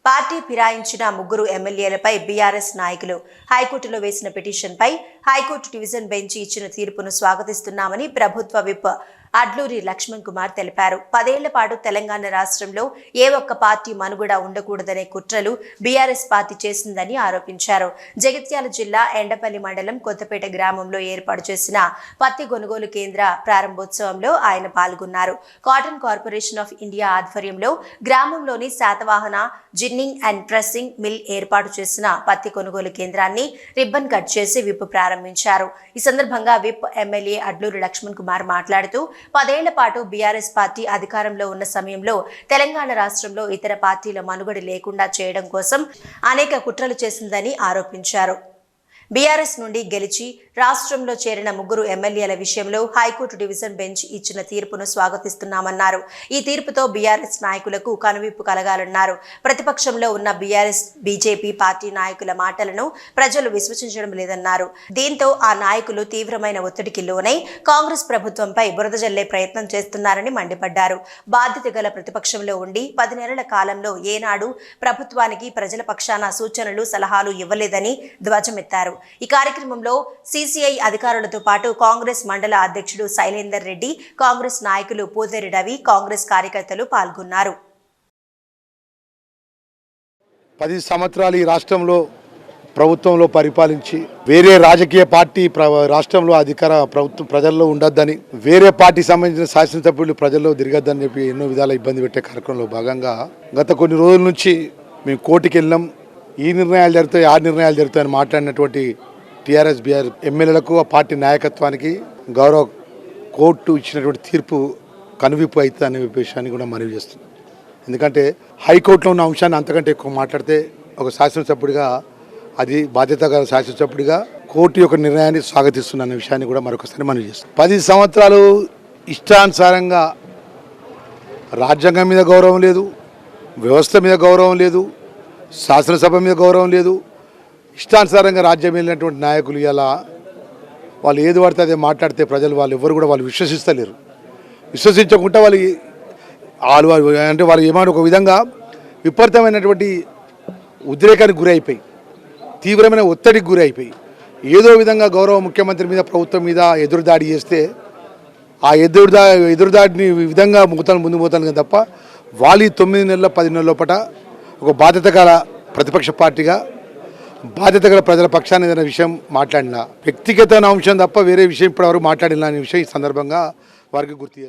Party ఫిరాయించిన ముగ్గురు ఎమ్మెల్యేలపై BRS నాయకులు హైకోర్టులో వేసిన పిటిషన్పై హైకోర్టు డివిజన్ బెంచ్ ఇచ్చిన తీర్పును స్వాగతిస్తున్నామని ప్రభుత్వ విప్ అడ్లూరి లక్ష్మణ్ కుమార్ తెలిపారు. 10 ఏళ్ల పాటు తెలంగాణ రాష్ట్రంలో ఏ ఒక్క పార్టీ మనుగడ ఉండకూడదనే కుట్రలు బీఆర్ఎస్ పార్టీ చేసిందని ఆరోపించారు. జగిత్యాల జిల్లా ఎండపల్లి మండలం కొత్తపేట గ్రామంలో ఏర్పాటు చేసిన పత్తి కొనుగోలు కేంద్ర ప్రారంభోత్సవంలో ఆయన పాల్గొన్నారు. కాటన్ కార్పొరేషన్ ఆఫ్ ఇండియా ఆధ్వర్యంలో గ్రామంలోని Satavahana ginning and pressing mill ఏర్పాటు చేసిన పత్తి కొనుగోలు కేంద్రాన్ని రిబ్బన్ కట్ చేసి విప్ ప్రారంభించారు. ఈ సందర్భంగా విప్ ఎమ్మెల్యే అడ్లూరి లక్ష్మణ్ కుమార్ మాట్లాడుతూ 10 ఏళ్ల పాటు బీఆర్ఎస్ పార్టీ అధికారంలో ఉన్న సమయంలో తెలంగాణ రాష్ట్రంలో ఇతర పార్టీల మనుగడ లేకుండా చేయడం కోసం అనేక కుట్రలు చేసిందని ఆరోపించారు. బీఆర్ఎస్ నుండి గెలిచి రాష్ట్రంలో చేరిన ముగ్గురు ఎమ్మెల్యేల విషయంలో హైకోర్టు డివిజన్ బెంచ్ ఇచ్చిన తీర్పును స్వాగతిస్తున్నామన్నారు. ఈ తీర్పుతో బీఆర్ఎస్ నాయకులకు కనువిప్పు కలగాలన్నారు. ప్రతిపక్షంలో ఉన్న బీఆర్ఎస్ బీజేపీ పార్టీ నాయకుల మాటలను ప్రజలు విశ్వసించడం లేదన్నారు. దీంతో ఆ నాయకులు తీవ్రమైన ఒత్తిడికి లోనై కాంగ్రెస్ ప్రభుత్వంపై బురద జల్లే ప్రయత్నం చేస్తున్నారని మండిపడ్డారు. బాధ్యత గల ప్రతిపక్షంలో ఉండి 10 నెలల కాలంలో ఏనాడు ప్రభుత్వానికి ప్రజల పక్షాన సూచనలు సలహాలు ఇవ్వలేదని ధ్వజమెత్తారు. ఈ కార్యక్రమంలో సిసిఐ అధికారులతో పాటు కాంగ్రెస్ మండల అధ్యక్షుడు శైలేందర్ రెడ్డి, కాంగ్రెస్ నాయకులు పూజారి రవి, కాంగ్రెస్ కార్యకర్తలు పాల్గొన్నారు. 10 సంవత్సరాలు ఈ రాష్ట్రంలో ప్రభుత్వంలో పరిపాలించి వేరే రాజకీయ పార్టీ రాష్ట్రంలో అధికార ప్రభుత్వం ప్రజల్లో ఉండొద్దని, వేరే పార్టీకి సంబంధించిన శాసనసభ్యులు ప్రజల్లో తిరగద్దని చెప్పి ఎన్నో విధాల ఇబ్బంది పెట్టే కార్యక్రమంలో భాగంగా గత కొన్ని రోజుల నుంచి మేము కోర్టుకి వెళ్ళాం. ఈ నిర్ణయాలు జరుగుతాయి, ఆ నిర్ణయాలు జరుగుతాయని మాట్లాడినటువంటి టీఆర్ఎస్ బీఆర్ ఎమ్మెల్యేలకు, ఆ పార్టీ నాయకత్వానికి గౌరవ కోర్టు ఇచ్చినటువంటి తీర్పు కనువిప్పు అవుతుంది అనే విషయాన్ని కూడా మనవి చేస్తుంది. ఎందుకంటే హైకోర్టులో ఉన్న అంశాన్ని అంతకంటే ఎక్కువ మాట్లాడితే ఒక శాసనసభ్యుడిగా, అది బాధ్యత గల శాసనసభ్యుడిగా కోర్టు యొక్క నిర్ణయాన్ని స్వాగతిస్తున్న విషయాన్ని కూడా మరొకసారి మనవి చేస్తుంది. 10 సంవత్సరాలు ఇష్టానుసారంగా రాజ్యాంగం మీద గౌరవం లేదు, వ్యవస్థ మీద గౌరవం లేదు, శాసనసభ మీద గౌరవం లేదు, ఇష్టానుసారంగా రాజ్యం వెళ్ళినటువంటి నాయకులు ఇలా వాళ్ళు ఏది పడితే అదే మాట్లాడితే ప్రజలు ఎవరు కూడా విశ్వసిస్తలేరు. విశ్వసించకుండా వాళ్ళు అంటే వాళ్ళు ఏమైనా ఒక విధంగా విపరీతమైనటువంటి ఉద్రేకానికి గురి అయిపోయి, తీవ్రమైన ఒత్తిడికి గురి అయిపోయి, ఏదో విధంగా గౌరవ ముఖ్యమంత్రి మీద, ప్రభుత్వం మీద ఎదురుదాడి చేస్తే ఆ ఎదురుదాడిని విధంగా ముందు పోతాను తప్ప వాళ్ళు 9 నెలల 10 నెలల లోపల ఒక బాధ్యత గల ప్రతిపక్ష పార్టీగా, బాధ్యత గల ప్రజల పక్షాన్ని ఏదైనా విషయం మాట్లాడినా వ్యక్తిగత అంశం తప్ప వేరే విషయం ఇప్పటివరకు మాట్లాడినా అనే విషయం ఈ సందర్భంగా వారికి గుర్తు చేస్తారు.